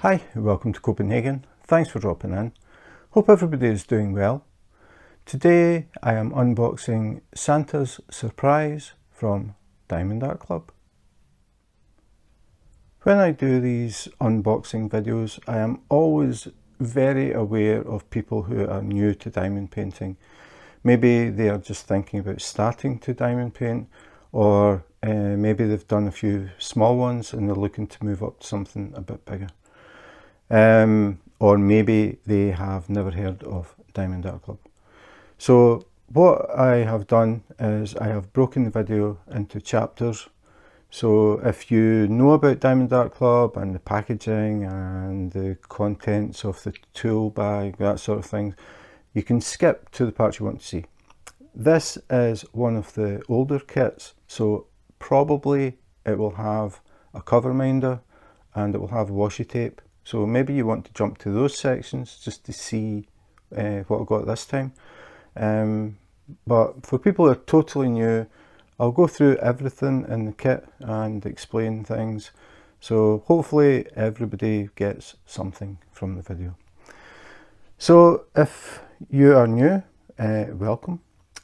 Hi, welcome to Copenhagen. Thanks for dropping in. Hope everybody is doing well. Today I am unboxing Santa's Surprise from Diamond Art Club. When I do these unboxing videos, I am always very aware of people who are new to diamond painting. Maybe they are just thinking about starting to diamond paint, or maybe they've done a few small ones and they're looking to move up to something a bit bigger. Or maybe they have never heard of Diamond Art Club. So what I have done is I have broken the video into chapters. So if you know about Diamond Art Club and the packaging and the contents of the tool bag, that sort of thing, you can skip to the parts you want to see. This is one of the older kits, so probably it will have a cover minder and it will have washi tape. So maybe you want to jump to those sections just to see what I got this time. But for people who are totally new, I'll go through everything in the kit and explain things. So hopefully everybody gets something from the video. So if you are new, welcome.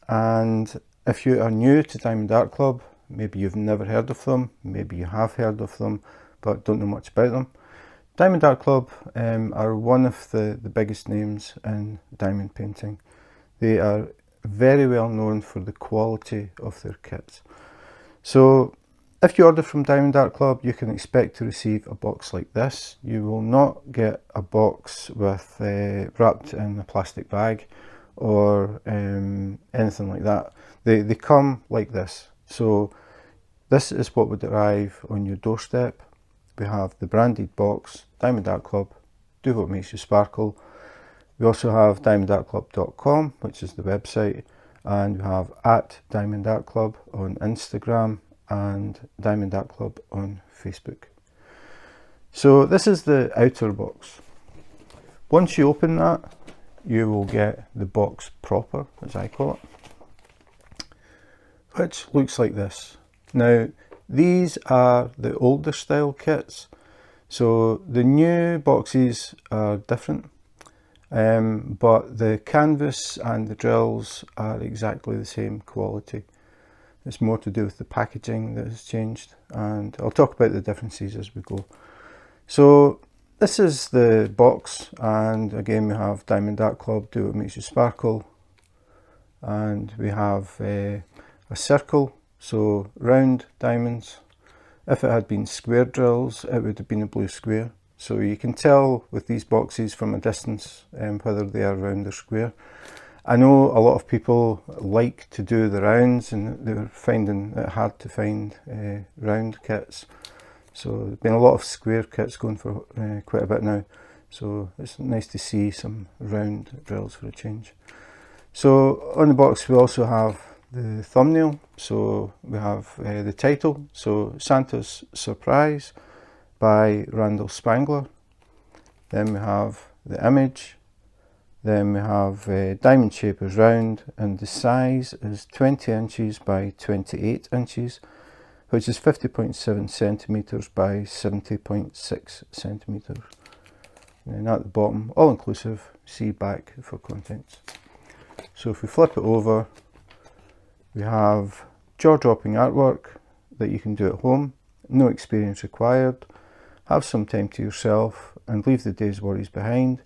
And if you are new to Diamond Art Club, maybe you've never heard of them, maybe you have heard of them, but don't know much about them. Diamond Art Club are one of the biggest names in diamond painting. They are very well known for the quality of their kits. So if you order from Diamond Art Club, you can expect to receive a box like this. You will not get a box with wrapped in a plastic bag or anything like that. They come like this. So this is what would arrive on your doorstep. We have the branded box, Diamond Art Club, do what makes you sparkle. We also have diamondartclub.com, which is the website, and we have @Diamond Art Club on Instagram and Diamond Art Club on Facebook. So this is the outer box. Once you open that, you will get the box proper, as I call it, which looks like this. Now, these are the older style kits, so the new boxes are different, but the canvas and the drills are exactly the same quality. It's more to do with the packaging that has changed, and I'll talk about the differences as we go. So this is the box, and again we have Diamond Art Club, do what makes you sparkle, and we have a circle. So round diamonds. If it had been square drills, it would have been a blue square. So you can tell with these boxes from a distance whether they are round or square. I know a lot of people like to do the rounds and they're finding it hard to find round kits. So there's been a lot of square kits going for quite a bit now. So it's nice to see some round drills for a change. So on the box we also have the thumbnail. So we have the title, so Santa's Surprise by Randal Spangler. Then we have the image. Then we have diamond shape is round, and the size is 20 inches by 28 inches, which is 50.7 centimeters by 70.6 centimeters. And then at the bottom, all inclusive, see back for contents. So if we flip it over, we have jaw-dropping artwork that you can do at home, no experience required, have some time to yourself and leave the day's worries behind,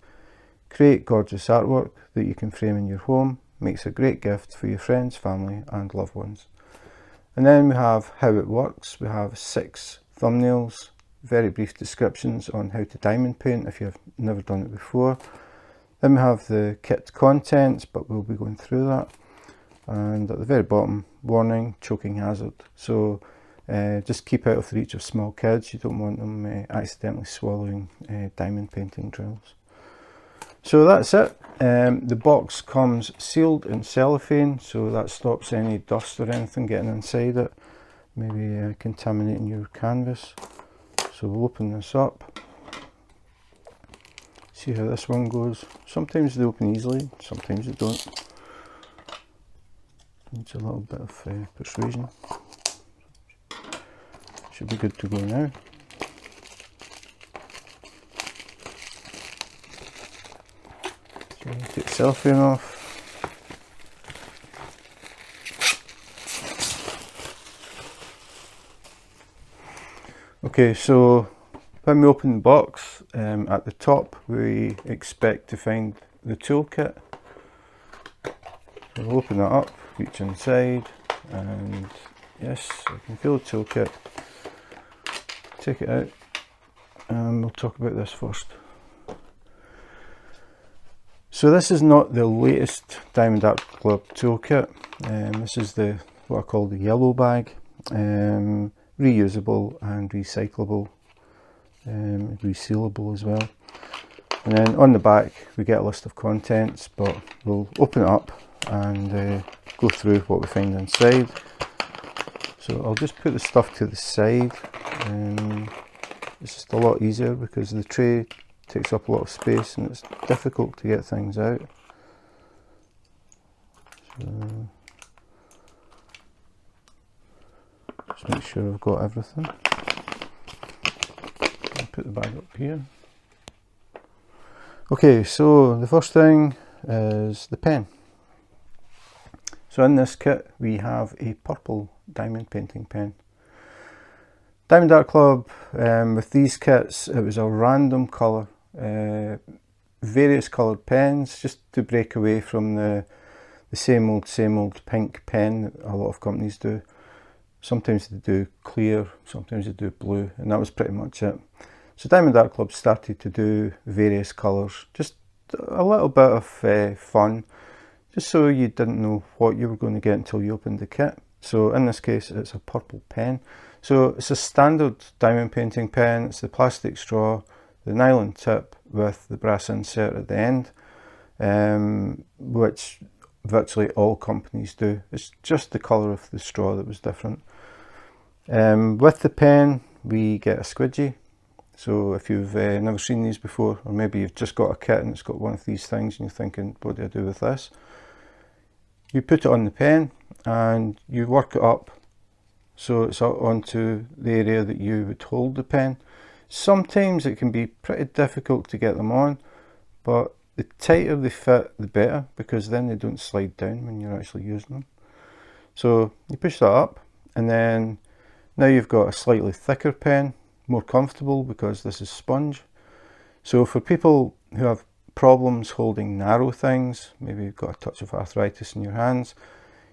create gorgeous artwork that you can frame in your home, makes a great gift for your friends, family and loved ones. And then we have how it works. We have 6 thumbnails, very brief descriptions on how to diamond paint if you've never done it before. Then we have the kit contents, but we'll be going through that. And at the very bottom, warning, choking hazard. So just keep out of the reach of small kids. You don't want them accidentally swallowing diamond painting drills. So that's it. The box comes sealed in cellophane, so that stops any dust or anything getting inside it, maybe contaminating your canvas. So we'll open this up, see how this one goes. Sometimes they open easily, sometimes they don't. Needs a little bit of persuasion. Should be good to go now. cellophane off. Okay, so when we open the box, at the top we expect to find the toolkit. We'll open that up, reach inside, and yes, I can feel the toolkit. Take it out, and we'll talk about this first. So this is not the latest Diamond Art Club toolkit. This is what I call the yellow bag. Reusable and recyclable, resealable as well. And then on the back we get a list of contents, but we'll open it up and go through what we find inside. So I'll just put the stuff to the side. It's just a lot easier because the tray takes up a lot of space and it's difficult to get things out. So just make sure I've got everything. I'll put the bag up here. Okay, so the first thing is the pen. So in this kit we have a purple diamond painting pen. Diamond Art Club, with these kits, it was a random colour, various coloured pens, just to break away from the same old pink pen that a lot of companies do. Sometimes they do clear, sometimes they do blue, and that was pretty much it. So Diamond Art Club started to do various colours, just a little bit of fun, just so you didn't know what you were going to get until you opened the kit. So in this case it's a purple pen. So it's a standard diamond painting pen. It's the plastic straw, the nylon tip with the brass insert at the end, which virtually all companies do. It's just the colour of the straw that was different. With the pen we get a squidgy. So if you've never seen these before, or maybe you've just got a kit and it's got one of these things and you're thinking, what do I do with this? You put it on the pen and you work it up so it's up onto the area that you would hold the pen. Sometimes it can be pretty difficult to get them on, but the tighter they fit the better, because then they don't slide down when you're actually using them. So you push that up, and then now you've got a slightly thicker pen, more comfortable because this is sponge. So for people who have problems holding narrow things, maybe you've got a touch of arthritis in your hands,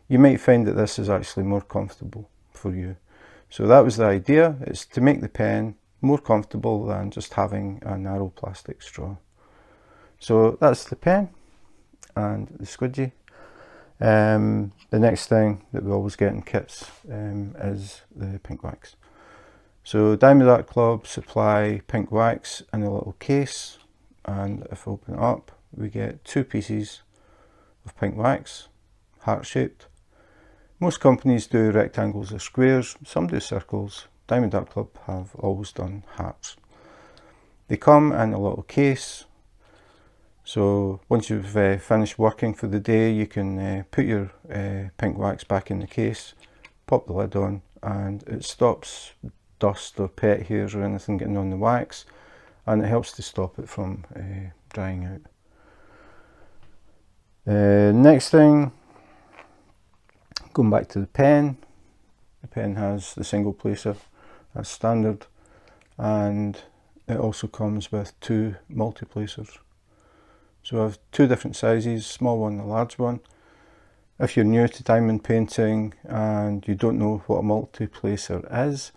you might find that this is actually more comfortable for you. So that was the idea, is to make the pen more comfortable than just having a narrow plastic straw. So that's the pen and the squidgy. The next thing that we always get in kits is the pink wax. So Diamond Art Club supply pink wax in a little case, and if I open it up we get 2 pieces of pink wax, heart shaped. Most companies do rectangles or squares, some do circles. Diamond Art Club have always done hearts. They come in a little case, so once you've finished working for the day you can put your pink wax back in the case, pop the lid on, and it stops dust or pet hairs or anything getting on the wax, and it helps to stop it from drying out. Next thing, going back to the pen has the single placer as standard, and it also comes with 2 multi-placers. So I have 2 different sizes, small one and a large one. If you're new to diamond painting and you don't know what a multi-placer is,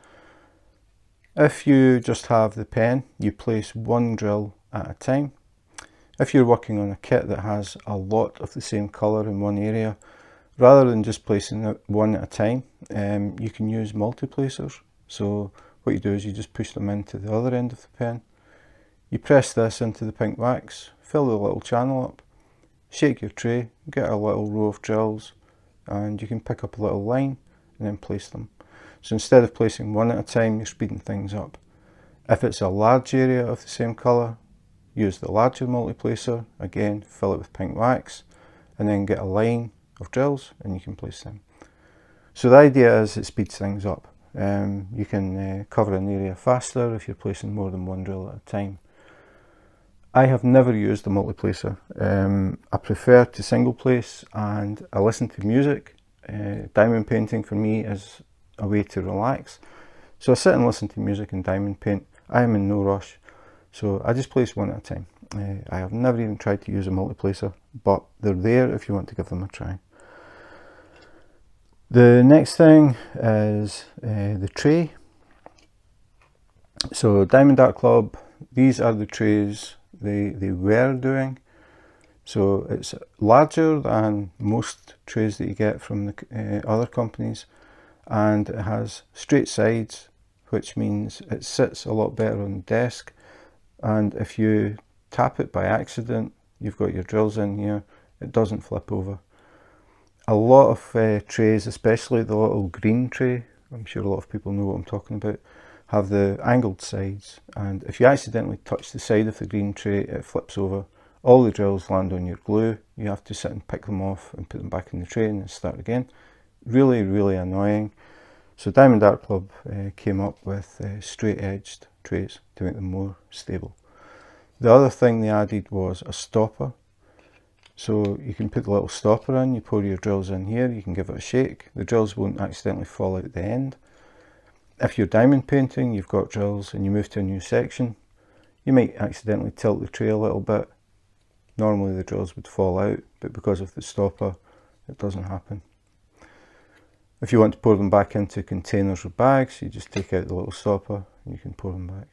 if you just have the pen, you place 1 drill at a time. If you're working on a kit that has a lot of the same colour in one area, rather than just placing it 1 at a time, you can use multi-placers. So what you do is you just push them into the other end of the pen. You press this into the pink wax, fill the little channel up, shake your tray, get a little row of drills, and you can pick up a little line and then place them. So instead of placing 1 at a time, you're speeding things up. If it's a large area of the same colour, use the larger multi-placer, again fill it with pink wax, and then get a line of drills and you can place them. So the idea is it speeds things up. You can cover an area faster if you're placing more than 1 drill at a time. I have never used a multiplacer. I prefer to single place and I listen to music. Diamond painting for me is a way to relax. So I sit and listen to music and diamond paint. I am in no rush. So I just place one at a time. I have never even tried to use a multiplacer, but they're there if you want to give them a try. The next thing is the tray. So Diamond Art Club, these are the trays they were doing. So it's larger than most trays that you get from the other companies, and it has straight sides, which means it sits a lot better on the desk, and if you tap it by accident, you've got your drills in here, it doesn't flip over. A lot of trays, especially the little green tray, I'm sure a lot of people know what I'm talking about, have the angled sides, and if you accidentally touch the side of the green tray, it flips over. All the drills land on your glue. You have to sit and pick them off and put them back in the tray and then start again. Really, really annoying. So Diamond Art Club came up with straight edged trays to make them more stable. The other thing they added was a stopper. So you can put the little stopper in, you pour your drills in here, you can give it a shake. The drills won't accidentally fall out the end. If you're diamond painting, you've got drills and you move to a new section, you might accidentally tilt the tray a little bit. Normally the drills would fall out, but because of the stopper, it doesn't happen. If you want to pour them back into containers or bags, you just take out the little stopper and you can pour them back.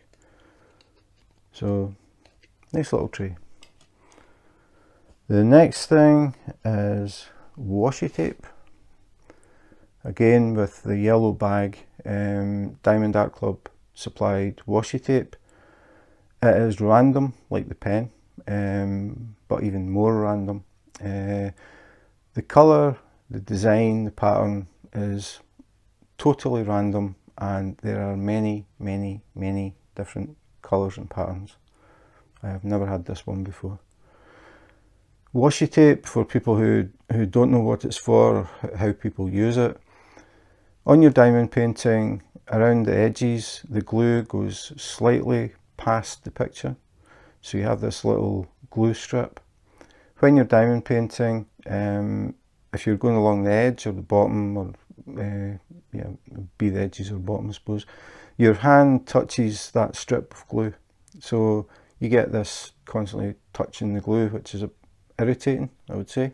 So, nice little tray. The next thing is washi tape. Again, with the yellow bag, Diamond Art Club supplied washi tape. It is random, like the pen, but even more random. The colour, the design, the pattern is totally random, and there are many, many, many different colours and patterns. I have never had this one before. Washi tape, for people who don't know what it's for, or how people use it. On your diamond painting, around the edges, the glue goes slightly past the picture. So you have this little glue strip. When you're diamond painting, if you're going along the edge or the bottom, or be the edges or bottom I suppose, your hand touches that strip of glue. So you get this constantly touching the glue, which is irritating, I would say.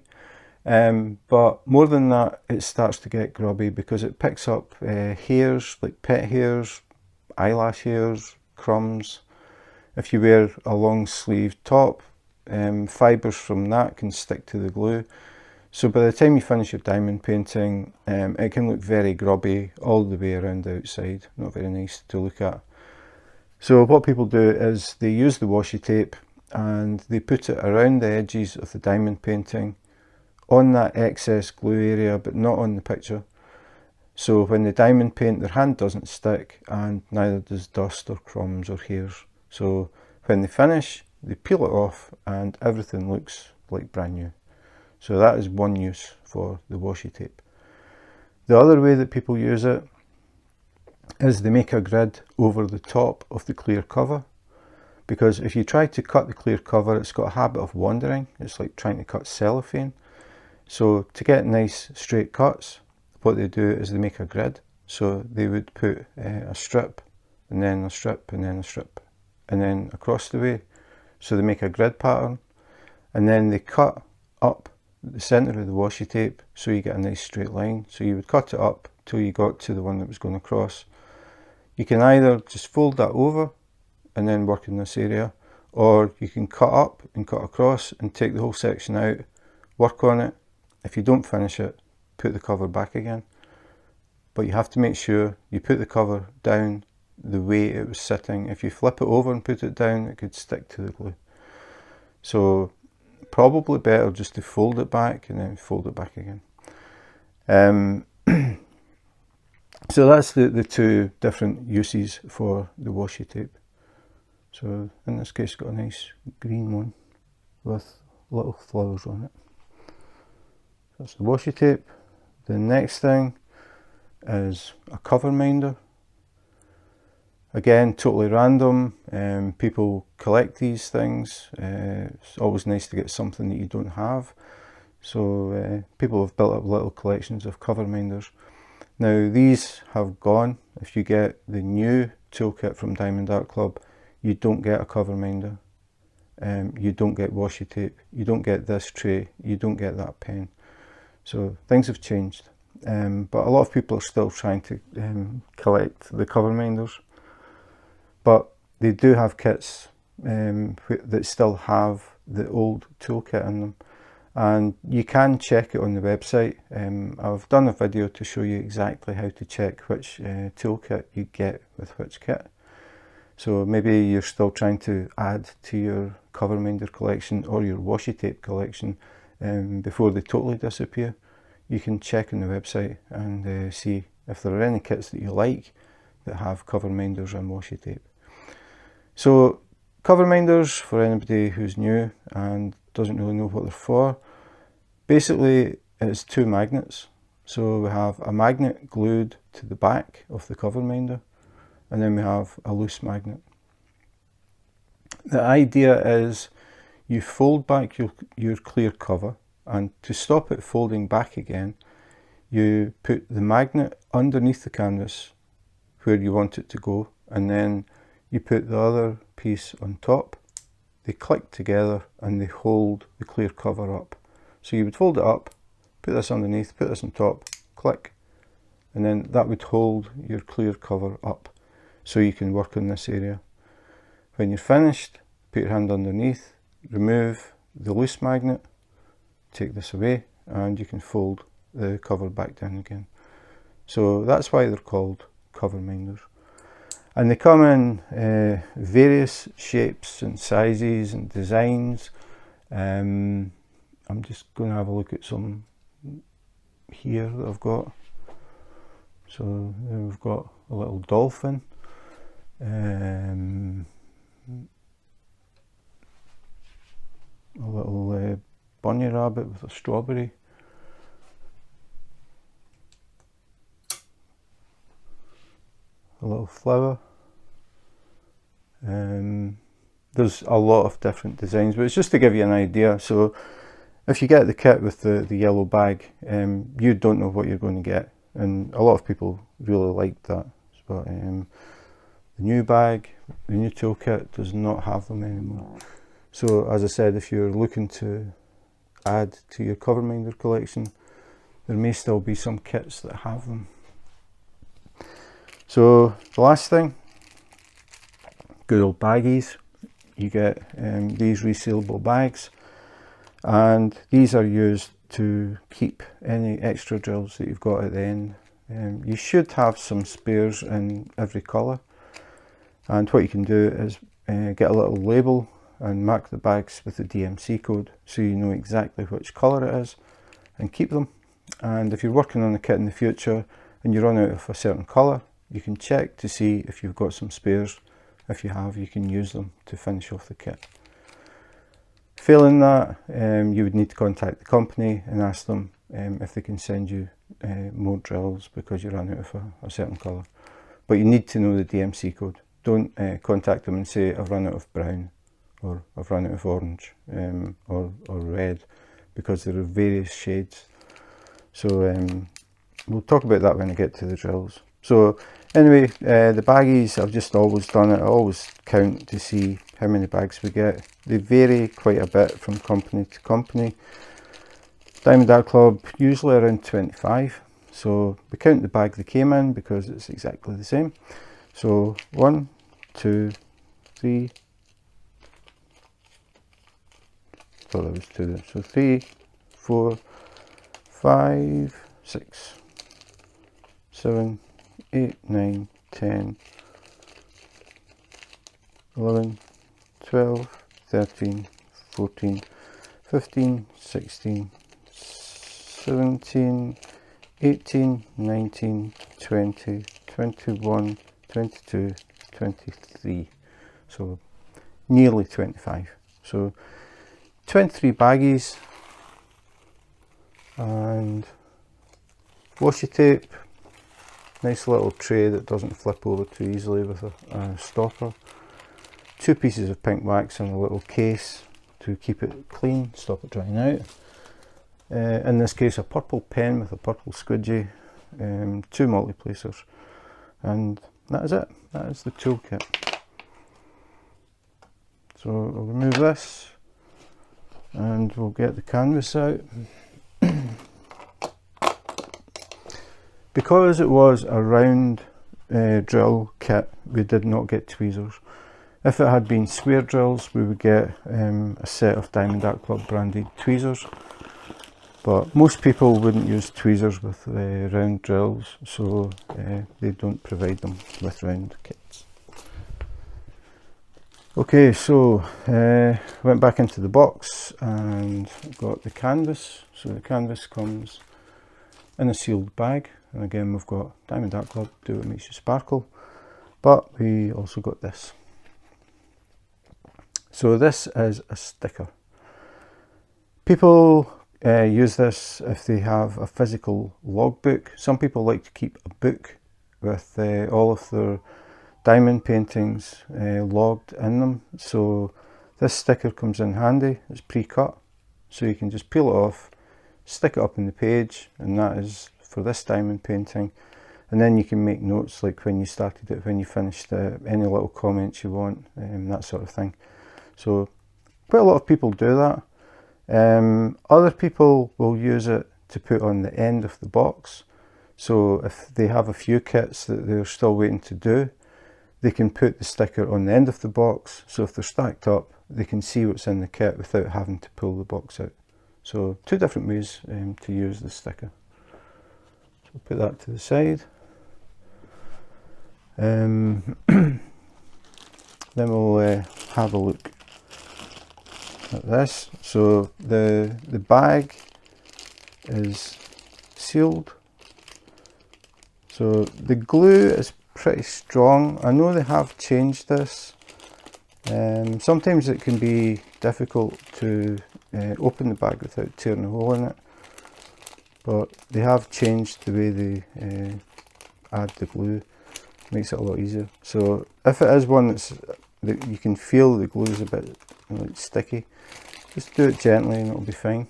But more than that, it starts to get grubby because it picks up hairs, like pet hairs, eyelash hairs, crumbs. If you wear a long sleeved top, fibres from that can stick to the glue. So by the time you finish your diamond painting, it can look very grubby all the way around the outside. Not very nice to look at. So what people do is they use the washi tape and they put it around the edges of the diamond painting, on that excess glue area, but not on the picture. So when they diamond paint, their hand doesn't stick, and neither does dust or crumbs or hairs. So when they finish, they peel it off and everything looks like brand new. So that is one use for the washi tape. The other way that people use it is they make a grid over the top of the clear cover, because if you try to cut the clear cover, it's got a habit of wandering. It's like trying to cut cellophane. So to get nice straight cuts, what they do is they make a grid. So they would put a strip, and then a strip, and then a strip, and then across the way. So they make a grid pattern, and then they cut up the centre of the washi tape so you get a nice straight line. So you would cut it up till you got to the one that was going across. You can either just fold that over and then work in this area, or you can cut up and cut across and take the whole section out, work on it. If you don't finish it, put the cover back again. But you have to make sure you put the cover down the way it was sitting. If you flip it over and put it down, it could stick to the glue. So probably better just to fold it back and then fold it back again. So that's the two different uses for the washi tape. So in this case, got a nice green one with little flowers on it. That's the washi tape. The next thing is a cover minder. Again, totally random. People collect these things. It's always nice to get something that you don't have. So people have built up little collections of cover minders. Now these have gone. If you get the new toolkit from Diamond Art Club, you don't get a cover minder. You don't get washi tape. You don't get this tray. You don't get that pen. So things have changed. But a lot of people are still trying to collect the cover minders. But they do have kits that still have the old toolkit in them. And you can check it on the website. I've done a video to show you exactly how to check which toolkit you get with which kit. So maybe you're still trying to add to your cover minder collection or your washi tape collection before they totally disappear. You can check on the website and see if there are any kits that you like that have cover minders and washi tape. So cover minders, for anybody who's new and doesn't really know what they're for, basically it's two magnets. So we have a magnet glued to the back of the cover minder, and then we have a loose magnet. The idea is you fold back your clear cover, and to stop it folding back again, you put the magnet underneath the canvas where you want it to go, and then you put the other piece on top. They click together and they hold the clear cover up. So you would fold it up, put this underneath, put this on top, click, and then that would hold your clear cover up so you can work on this area. When you're finished, put your hand underneath, remove the loose magnet, take this away, and you can fold the cover back down again. So that's why they're called cover minders. And they come in various shapes and sizes and designs. I'm just going to have a look at some here that I've got. So we've got a little dolphin. A little bunny rabbit with a strawberry. A little flower. There's a lot of different designs, but it's just to give you an idea. So if you get the kit with the yellow bag, you don't know what you're going to get, and a lot of people really like that. But the new bag, the new toolkit does not have them anymore. So as I said, if you're looking to add to your cover minder collection, there may still be some kits that have them. So the last thing, good old baggies. You get these resealable bags, and these are used to keep any extra drills that you've got at the end. You should have some spares in every colour, and what you can do is get a little label and mark the bags with the DMC code so you know exactly which colour it is and keep them. And if you're working on a kit in the future and you run out of a certain colour, you can check to see if you've got some spares. If you have, you can use them to finish off the kit. Failing that, you would need to contact the company and ask them if they can send you more drills because you ran out of a certain colour. But you need to know the DMC code. Don't contact them and say I've run out of brown or I've run out of orange or red, because there are various shades. So we'll talk about that when I get to the drills. So anyway, the baggies, I've just always done it. I always count to see how many bags we get. They vary quite a bit from company to company. Diamond Art Club, usually around 25. So we count the bag they came in because it's exactly the same. So 1, 2, 3. I thought there was 2 there. So 3, 4, 5, 6, 7, 8, 9, 10, 11, 12, 13, 14, 15, 16, 17, 18, 19, 20, 21, 22, 23. So nearly 25. So 23 baggies and washi tape. nice little tray that doesn't flip over too easily with a stopper. 2 pieces of pink wax in a little case to keep it clean, stop it drying out. In this case, a purple pen with a purple squidgy, 2 multi-placers, and that is it. That is the toolkit. So we'll remove this and we'll get the canvas out. Because it was a round drill kit, we did not get tweezers. If it had been square drills, we would get a set of Diamond Art Club branded tweezers. But most people wouldn't use tweezers with round drills, so they don't provide them with round kits. Okay, so went back into the box and got the canvas. So the canvas comes in a sealed bag, and again we've got Diamond Art Club, do what makes you sparkle, but we also got this. So this is a sticker. People use this if they have a physical logbook. Some people like to keep a book with all of their diamond paintings logged in them. So this sticker comes in handy. It's pre-cut, so you can just peel it off, stick it up in the page, and that is for this diamond painting. And then you can make notes like when you started it, when you finished it, any little comments you want, that sort of thing. So quite a lot of people do that. Other people will use it to put on the end of the box. So if they have a few kits that they're still waiting to do, they can put the sticker on the end of the box. So if they're stacked up, they can see what's in the kit without having to pull the box out. So 2 different ways to use the sticker. So put that to the side. Then we'll have a look at this. So the bag is sealed. So the glue is pretty strong. I know they have changed this. Sometimes it can be difficult to open the bag without tearing a hole in it, but they have changed the way they add the glue. Makes it a lot easier. So if it is one that you can feel the glue is a bit like sticky, just do it gently and it'll be fine.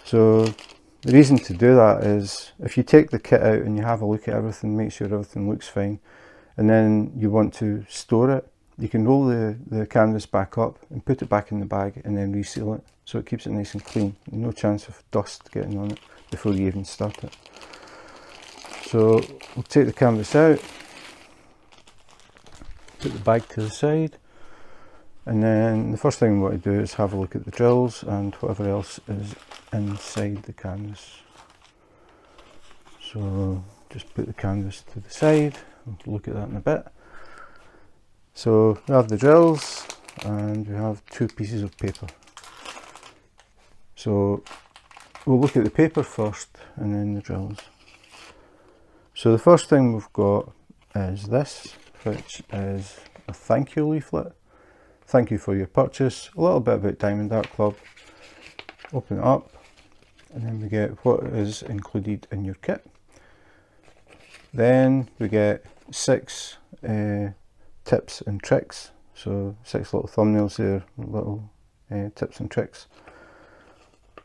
So the reason to do that is if you take the kit out and you have a look at everything, make sure everything looks fine, and then you want to store it, you can roll the canvas back up and put it back in the bag and then reseal it, so it keeps it nice and clean. No chance of dust getting on it before you even start it. So we'll take the canvas out, put the bag to the side, and then the first thing we want to do is have a look at the drills and whatever else is inside the canvas. So just put the canvas to the side, we'll look at that in a bit. So we have the drills and we have 2 pieces of paper. So we'll look at the paper first and then the drills. So the first thing we've got is this, which is a thank you leaflet. Thank you for your purchase. A little bit about Diamond Art Club. Open it up and then we get what is included in your kit. Then we get 6 tips and tricks. So 6 little thumbnails there, little tips and tricks.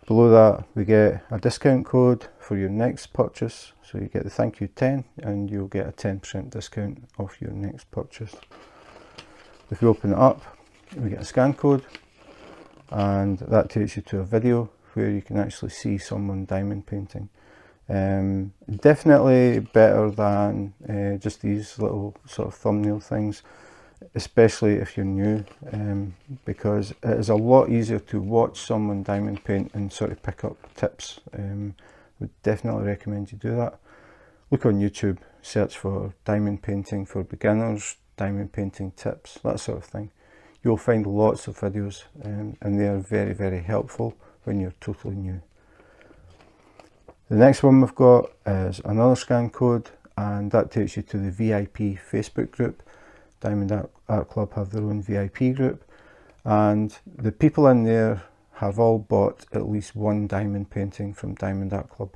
Below that we get a discount code for your next purchase. So you get the thank you 10 and you'll get a 10% discount off your next purchase. If you open it up, we get a scan code, and that takes you to a video where you can actually see someone diamond painting. Definitely better than just these little sort of thumbnail things, especially if you're new, because it is a lot easier to watch someone diamond paint and sort of pick up tips. Would definitely recommend you do that. Look on YouTube, search for diamond painting for beginners, diamond painting tips, that sort of thing. You'll find lots of videos and they are very, very helpful when you're totally new. The next one we've got is another scan code, and that takes you to the VIP Facebook group. Diamond Art Club have their own VIP group, and the people in there have all bought at least 1 diamond painting from Diamond Art Club.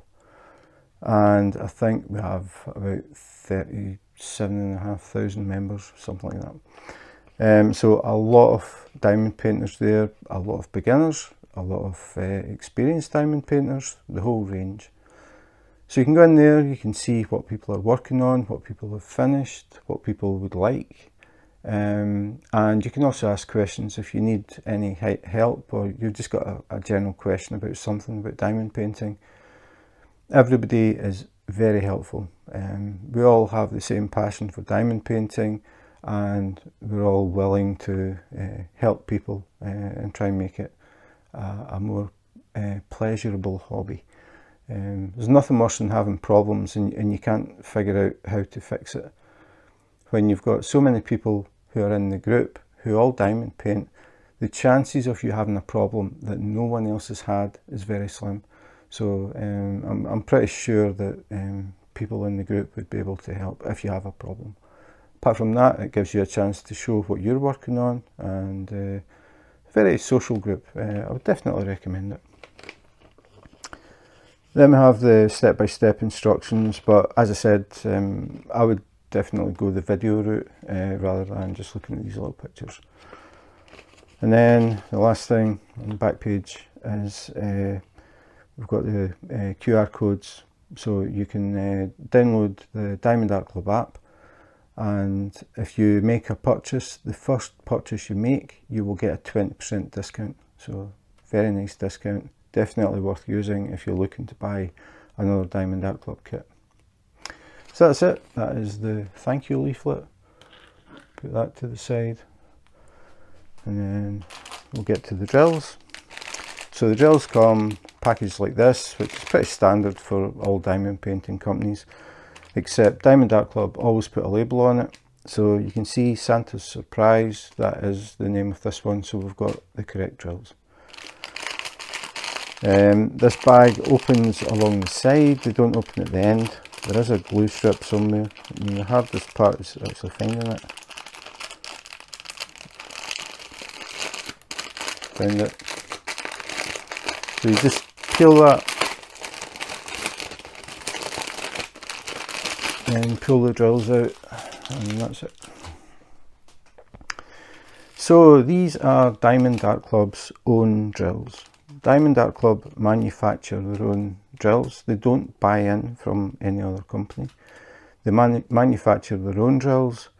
and I think we have about 37,500 members, something like that. So a lot of diamond painters there, a lot of beginners, a lot of experienced diamond painters, the whole range. So you can go in there, you can see what people are working on, what people have finished, what people would like. And you can also ask questions if you need any help, or you've just got a general question about something about diamond painting. Everybody is very helpful. We all have the same passion for diamond painting, and we're all willing to help people and try and make it a more pleasurable hobby. There's nothing worse than having problems and you can't figure out how to fix it. When you've got so many people who are in the group who all diamond paint, the chances of you having a problem that no one else has had is very slim. So I'm pretty sure that people in the group would be able to help if you have a problem. Apart from that, it gives you a chance to show what you're working on, and very social group. I would definitely recommend it. Then we have the step-by-step instructions, but as I said, I would definitely go the video route rather than just looking at these little pictures. And then the last thing on the back page is we've got the QR codes, so you can download the Diamond Art Club app, and if you make a purchase, the first purchase you make, you will get a 20% discount. So very nice discount, definitely worth using if you're looking to buy another Diamond Art Club kit. So that's it, that is the thank you leaflet. Put that to the side, and then we'll get to the drills. So the drills come packaged like this, which is pretty standard for all diamond painting companies, except Diamond Art Club always put a label on it. So you can see Santa's Surprise, that is the name of this one, so we've got the correct drills. This bag opens along the side, they don't open at the end. There is a glue strip somewhere. I mean, the hardest part is actually finding it. Found it. So you just peel that and pull the drills out, and that's it. So these are Diamond Art Club's own drills. Diamond Art Club manufacture their own drills. They don't buy in from any other company. They manufacture their own drills.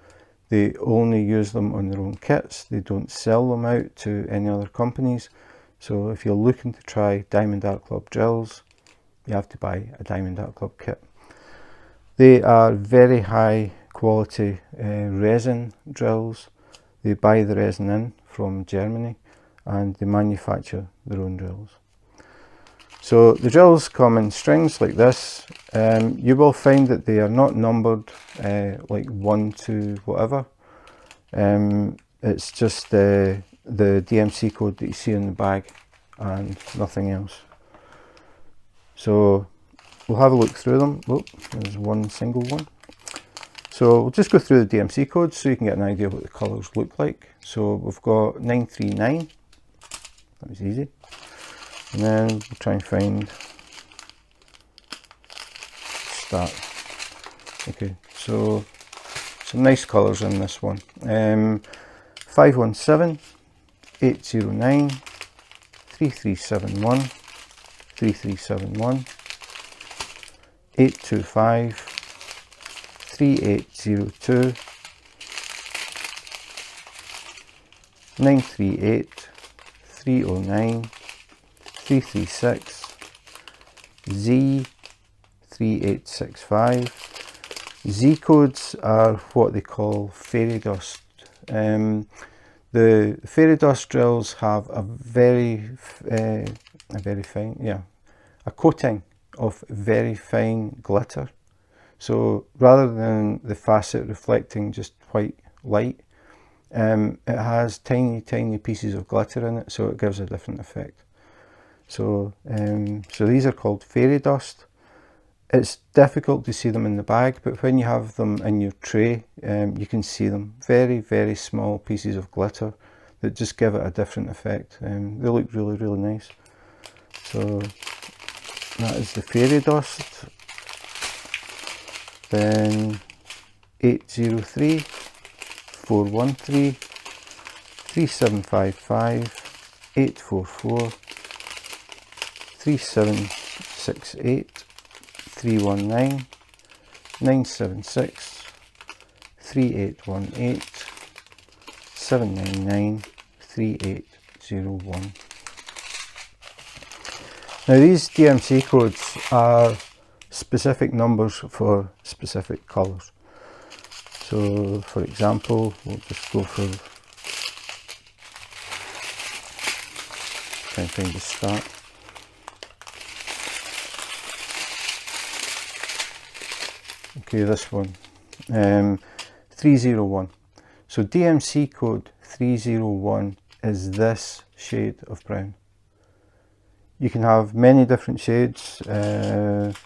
They only use them on their own kits. They don't sell them out to any other companies. So if you're looking to try Diamond Art Club drills, you have to buy a Diamond Art Club kit. They are very high quality resin drills. They buy the resin in from Germany, and they manufacture their own drills. So the drills come in strings like this. You will find that they are not numbered like 1 to whatever. It's just the DMC code that you see in the bag and nothing else. So we'll have a look through them. Oh, there's one single one. So we'll just go through the DMC codes so you can get an idea of what the colours look like. So we've got 939. That was easy. And then we'll try and find start. Okay, so some nice colours in this one. 517, 809, 3371, 3371, 825, 3802, 938, 309, 336, Z 3865. Z codes are what they call fairy dust. The fairy dust drills have a very fine, a coating of very fine glitter. So rather than the facet reflecting just white light, it has tiny pieces of glitter in it, so it gives a different effect. So these are called fairy dust. It's difficult to see them in the bag, but when you have them in your tray, you can see them. Very small pieces of glitter that just give it a different effect. They look really nice. So that is the fairy dust. then 803, 413, 3755, 844, 3768, 319, 976, 3818, 799, 3801. Now these DMC codes are specific numbers for specific colours. So for example, we'll just go for, try and find the start. Okay, this one, 301. So DMC code 301 is this shade of brown. You can have many different shades. There's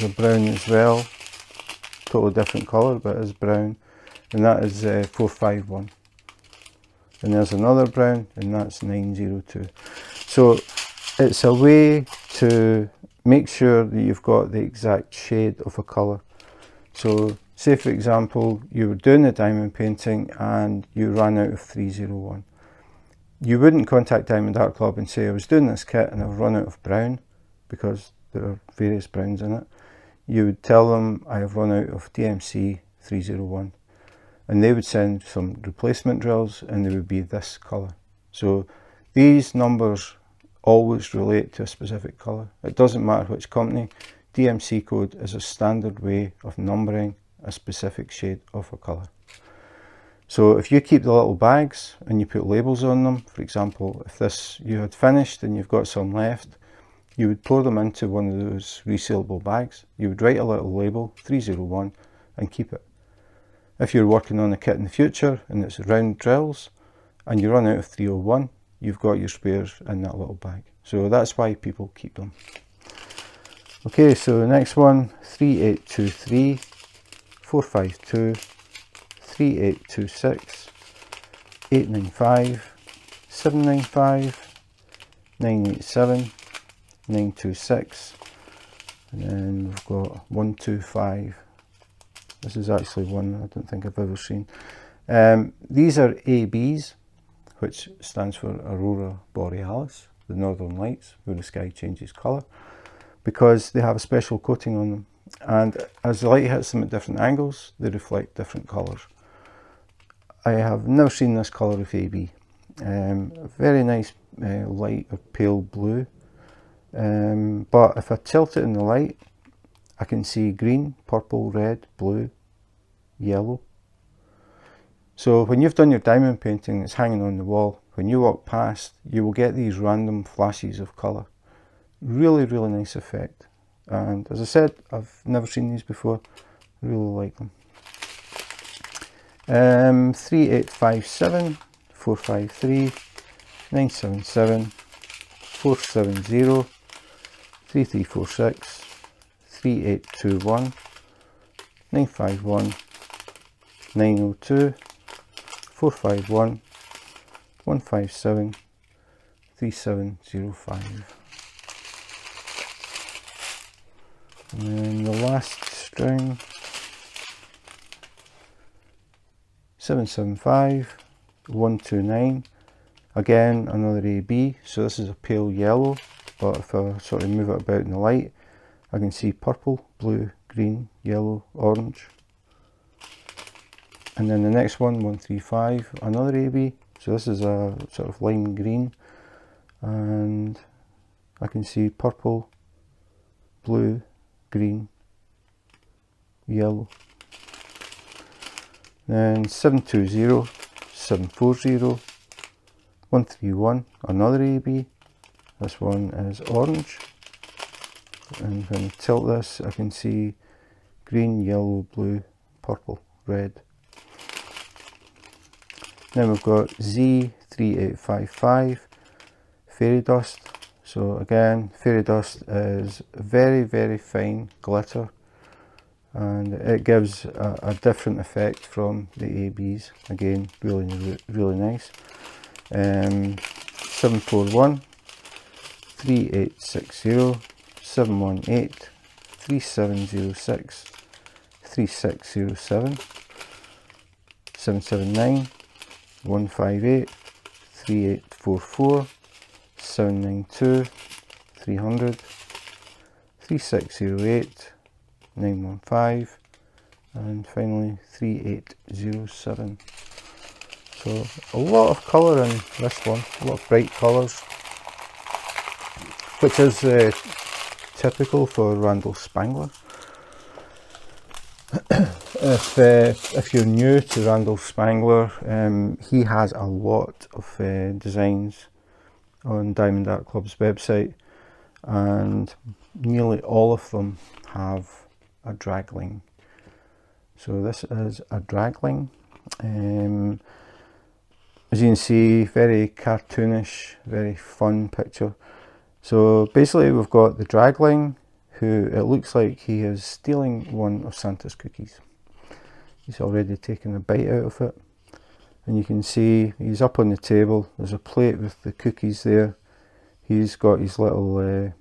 a brown as well, totally different colour, but it is brown, and that is 451. And there's another brown, and that's 902. So it's a way to make sure that you've got the exact shade of a colour. So say for example you were doing the diamond painting and you ran out of 301. You wouldn't contact Diamond Art Club and say, I was doing this kit and I've run out of brown, because there are various browns in it. You would tell them, I have run out of DMC 301, and they would send some replacement drills and they would be this colour. So these numbers always relate to a specific colour. It doesn't matter which company. DMC code is a standard way of numbering a specific shade of a colour. So if you keep the little bags and you put labels on them, for example, if this you had finished and you've got some left, you would pour them into one of those resealable bags. You would write a little label, 301, and keep it. If you're working on a kit in the future and it's round drills and you run out of 301, you've got your spares in that little bag. So that's why people keep them. Okay, so the next one, 3823, 452, 3826, 895, 795, 987, 926, and then we've got 125. This is actually one I don't think I've ever seen. These are ABs, which stands for Aurora Borealis, the northern lights, where the sky changes colour, because they have a special coating on them, and as the light hits them at different angles, they reflect different colours. I have never seen this colour of AB. A very nice light or pale blue, but if I tilt it in the light, I can see green, purple, red, blue, yellow. So when you've done your diamond painting, it's hanging on the wall. When you walk past, you will get these random flashes of colour. Really, really nice effect. And as I said, I've never seen these before. I really like them. 3857, 453, 977, 470, 3346, 3821, 951, 902, 451, 157, 3705. And then the last string, 775, 129, again another AB, so this is a pale yellow, but if I sort of move it about in the light, I can see purple, blue, green, yellow, orange. And then the next one, 135, another AB, so this is a sort of lime green, and I can see purple, blue, green, yellow. Then 720, 740, 131, another AB. This one is orange, and when I tilt this, I can see green, yellow, blue, purple, red. Then we've got Z3855, fairy dust. So again, fairy dust is very, very fine glitter, and it gives a different effect from the ABs. Again, really, really nice. 741, 3860, 718, 3706, 3607, 779, 158, 3844, 792, 300, 3608, 915, and finally 3807. So a lot of colour in this one, a lot of bright colours, which is typical for Randal Spangler. If you're new to Randal Spangler, he has a lot of designs on Diamond Art Club's website, and nearly all of them have a dragling. So this is a dragling. As you can see, very cartoonish, very fun picture. So basically we've got the dragling, who it looks like he is stealing one of Santa's cookies. He's already taken a bite out of it, and you can see he's up on the table. There's a plate with the cookies there. He's got his little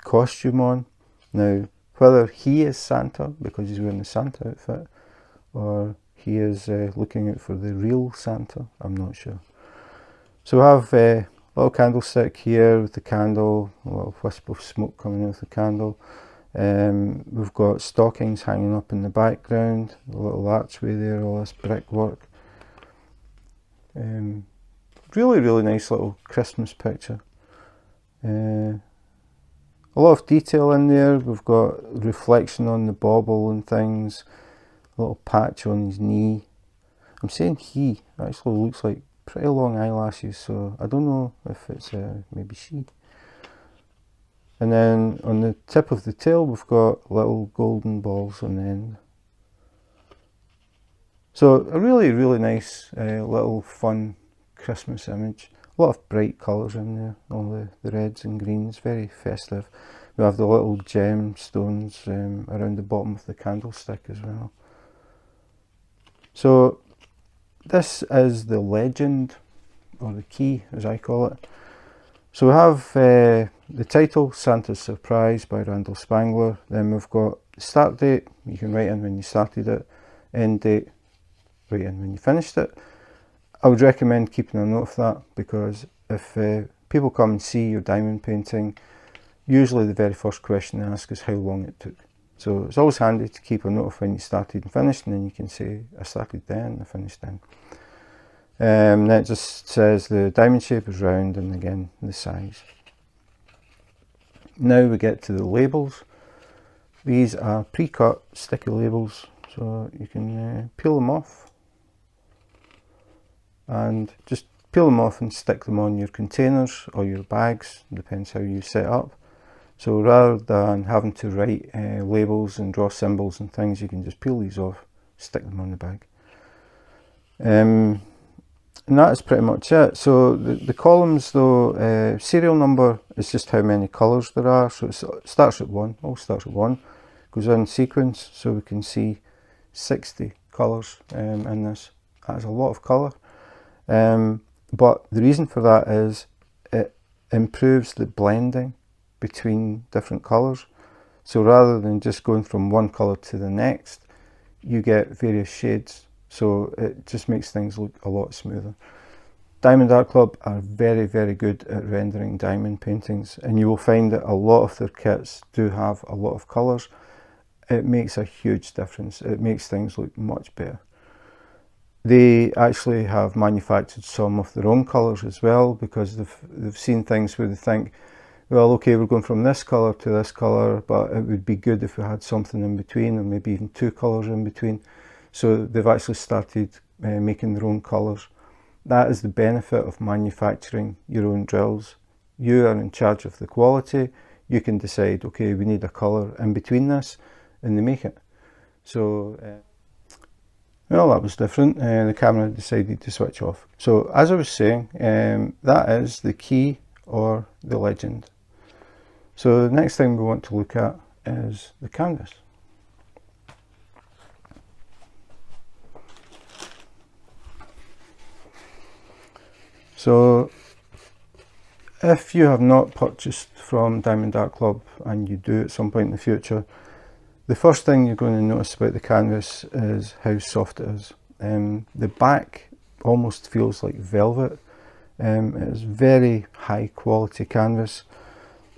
costume on. Now, whether he is Santa because he's wearing the Santa outfit, or he is looking out for the real Santa, I'm not sure. So we have a little candlestick here with the candle, a little wisp of smoke coming out of the candle. We've got stockings hanging up in the background, a little archway there, all this brickwork. Really nice little Christmas picture. A lot of detail in there. We've got reflection on the bauble and things, a little patch on his knee. I'm saying he, actually looks like pretty long eyelashes, so I don't know if it's maybe she. And then on the tip of the tail we've got little golden balls on the end. So a really nice little fun Christmas image. A lot of bright colours in there, all the reds and greens, very festive. We have the little gemstones around the bottom of the candlestick as well. So this is the legend, or the key as I call it. So we have the title, Santa's Surprise by Randal Spangler. Then we've got the start date, you can write in when you started it. End date, write in when you finished it. I would recommend keeping a note of that, because if people come and see your diamond painting, usually the very first question they ask is how long it took. So it's always handy to keep a note of when you started and finished, and then you can say, I started then, I finished then. Then it just says the diamond shape is round, and again the size. Now we get to the labels. These are pre-cut sticky labels, so you can peel them off, and just peel them off and stick them on your containers or your bags, depends how you set up. So rather than having to write labels and draw symbols and things, you can just peel these off, stick them on the bag. And that is pretty much it. So the columns though, serial number is just how many colours there are. So it starts at 1, all starts at 1, goes in sequence, so we can see 60 colours in this. That is a lot of colour. But the reason for that is it improves the blending between different colours. So rather than just going from one colour to the next, you get various shades. So it just makes things look a lot smoother. Diamond Art Club are very good at rendering diamond paintings, and you will find that a lot of their kits do have a lot of colours. It makes a huge difference. It makes things look much better. They actually have manufactured some of their own colours as well, because they've seen things where they think, well, okay, we're going from this colour to this colour, but it would be good if we had something in between, or maybe even 2 colours in between. So they've actually started making their own colours. That is the benefit of manufacturing your own drills. You are in charge of the quality. You can decide, okay, we need a colour in between this, and they make it. So, well, that was different. The camera decided to switch off. So as I was saying, that is the key or the legend. So the next thing we want to look at is the canvas. So if you have not purchased from Diamond Art Club, and you do at some point in the future, the first thing you're going to notice about the canvas is how soft it is. The back almost feels like velvet. It is very high quality canvas.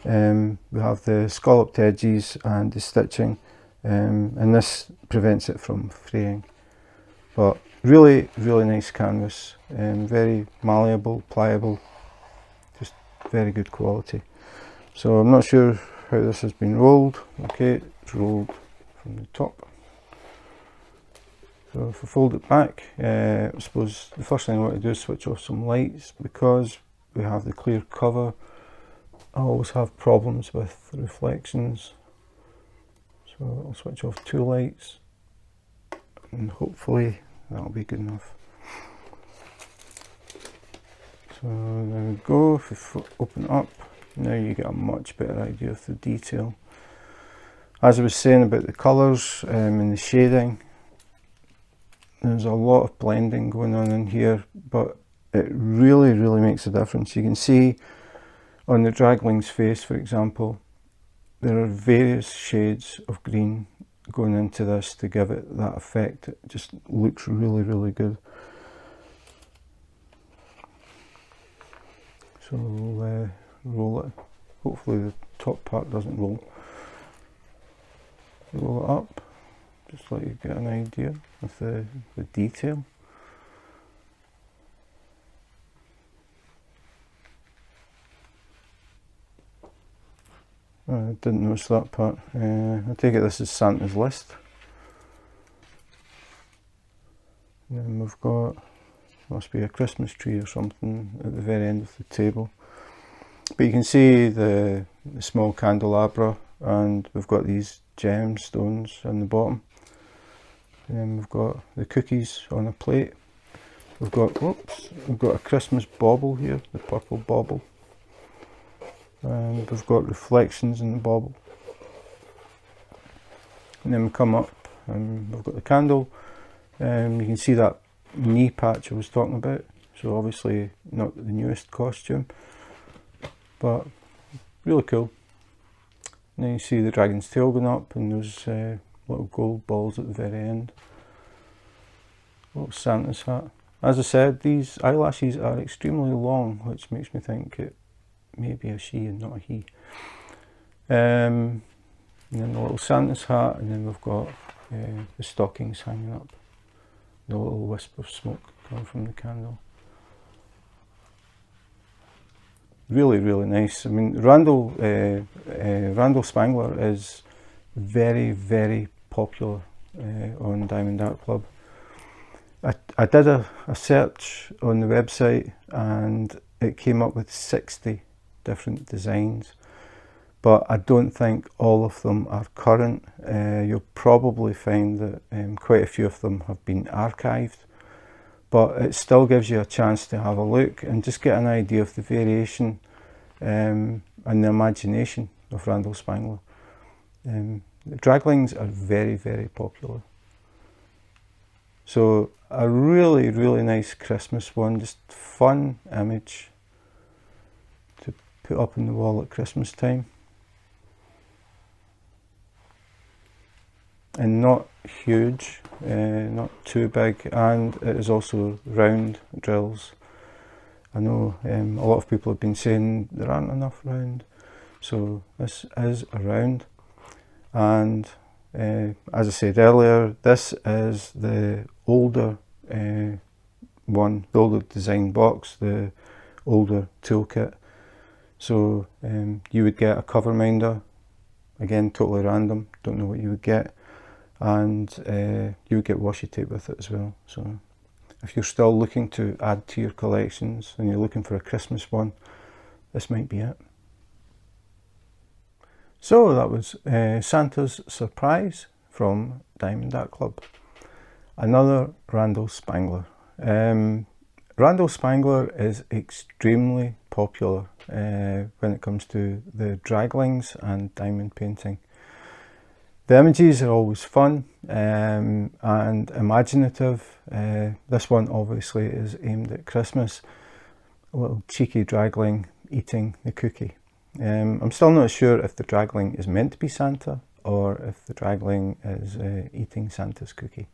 We have the scalloped edges and the stitching, and this prevents it from fraying. But really, really nice canvas, very malleable, pliable, just very good quality. So I'm not sure how this has been rolled. Okay, it's rolled from the top. So if I fold it back, I suppose the first thing I want to do is switch off some lights, because we have the clear cover. I always have problems with reflections. So I'll switch off 2 lights and hopefully that'll be good enough. So there we go. If we open it up, now you get a much better idea of the detail. As I was saying about the colours and the shading, there's a lot of blending going on in here, but it really, really makes a difference. You can see on the dragling's face, for example, there are various shades of green going into this to give it that effect. It just looks really, really good. So we'll roll it. Hopefully the top part doesn't roll. Roll it up, just let you get an idea of the detail. I didn't notice that part. I take it this is Santa's list. And then we've got, must be a Christmas tree or something at the very end of the table. But you can see the small candelabra, and we've got these gemstones on the bottom. And then we've got the cookies on a plate. We've got, we've got a Christmas bauble here, the purple bauble. And we've got reflections in the bauble. And then we come up and we've got the candle. You can see that knee patch I was talking about. So obviously not the newest costume, but really cool. And then you see the dragon's tail going up and those little gold balls at the very end. Little Santa's hat. As I said, these eyelashes are extremely long, which makes me think it may be a she and not a he. And then the little Santa's hat, and then we've got the stockings hanging up. The little wisp of smoke coming from the candle. Really, really nice. I mean, Randal Spangler is very, very popular on Diamond Art Club. I did a search on the website and it came up with 60 different designs, but I don't think all of them are current. You'll probably find that quite a few of them have been archived, but it still gives you a chance to have a look and just get an idea of the variation and the imagination of Randal Spangler. The draglings are very, very popular. So a really, really nice Christmas one, just fun image to put up on the wall at Christmas time. And not huge, not too big, and it is also round drills. I know a lot of people have been saying there aren't enough round, so this is a round. And as I said earlier, this is the older one, the older design box, the older toolkit. So you would get a cover minder, again totally random, don't know what you would get, and you would get washi tape with it as well. So if you're still looking to add to your collections and you're looking for a Christmas one, this might be it. So that was Santa's Surprise from Diamond Art Club. Another Randal Spangler. Randal Spangler is extremely popular when it comes to the draglings and diamond painting. The images are always fun and imaginative. This one obviously is aimed at Christmas. A little cheeky dragling eating the cookie. I'm still not sure if the dragling is meant to be Santa or if the dragling is eating Santa's cookie.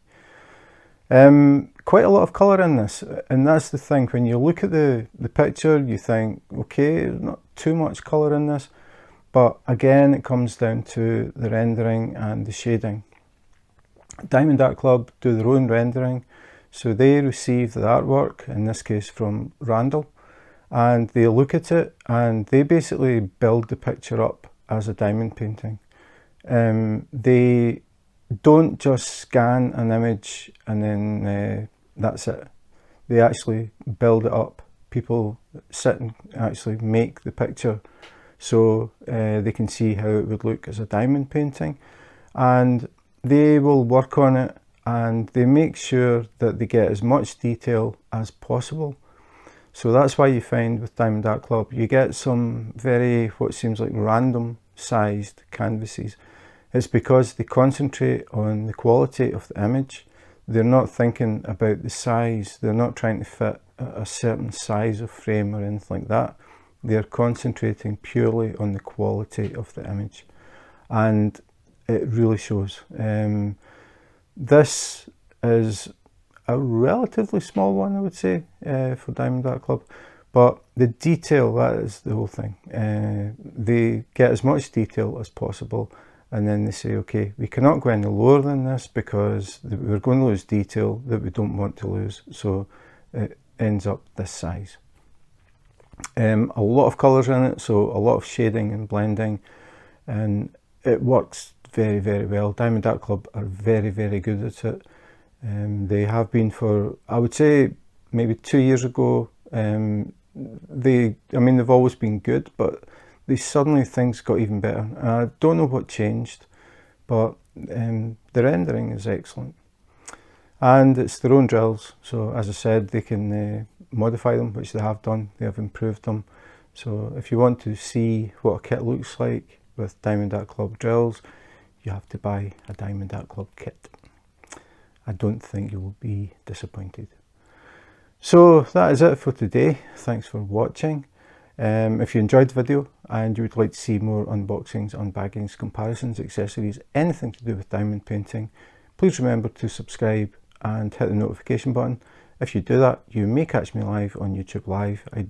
Quite a lot of colour in this, and that's the thing. When you look at the picture, you think, okay, not too much colour in this, but again, it comes down to the rendering and the shading. Diamond Art Club do their own rendering, so they receive the artwork, in this case from Randal, and they look at it and they basically build the picture up as a diamond painting. They don't just scan an image and then that's it. They actually build it up. People sit and actually make the picture so they can see how it would look as a diamond painting, and they will work on it and they make sure that they get as much detail as possible. So that's why you find with Diamond Art Club you get some very, what seems like random sized canvases. It's because they concentrate on the quality of the image. They're not thinking about the size. They're not trying to fit a certain size of frame or anything like that. They're concentrating purely on the quality of the image, and it really shows. This is a relatively small one, I would say, for Diamond Art Club, but the detail, that is the whole thing. They get as much detail as possible, and then they say, okay, we cannot go any lower than this because we're going to lose detail that we don't want to lose, so it ends up this size. A lot of colours in it, so a lot of shading and blending, and it works very, very well. Diamond Art Club are very, very good at it. They have been for, I would say, maybe 2 years ago. They've always been good, but suddenly things got even better. I don't know what changed, but the rendering is excellent. And it's their own drills, so as I said, they can modify them, which they have done. They have improved them. So if you want to see what a kit looks like with Diamond Art Club drills, you have to buy a Diamond Art Club kit. I don't think you will be disappointed. So that is it for today. Thanks for watching. If you enjoyed the video and you would like to see more unboxings, unbaggings, comparisons, accessories, anything to do with diamond painting, please remember to subscribe and hit the notification button. If you do that, you may catch me live on YouTube Live. I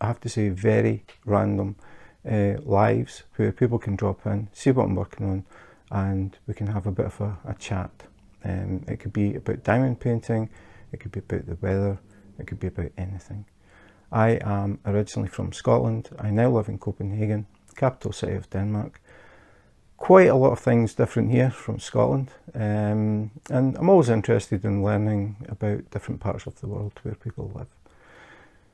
have to say, very random lives where people can drop in, see what I'm working on, and we can have a bit of a chat. It could be about diamond painting, it could be about the weather, it could be about anything. I am originally from Scotland. I now live in Copenhagen, capital city of Denmark. Quite a lot of things different here from Scotland, and I'm always interested in learning about different parts of the world where people live.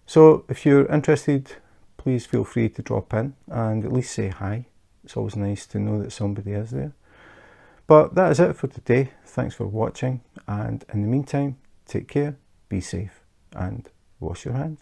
So if you're interested, please feel free to drop in and at least say hi. It's always nice to know that somebody is there. But that is it for today. Thanks for watching, and in the meantime, take care, be safe, and wash your hands.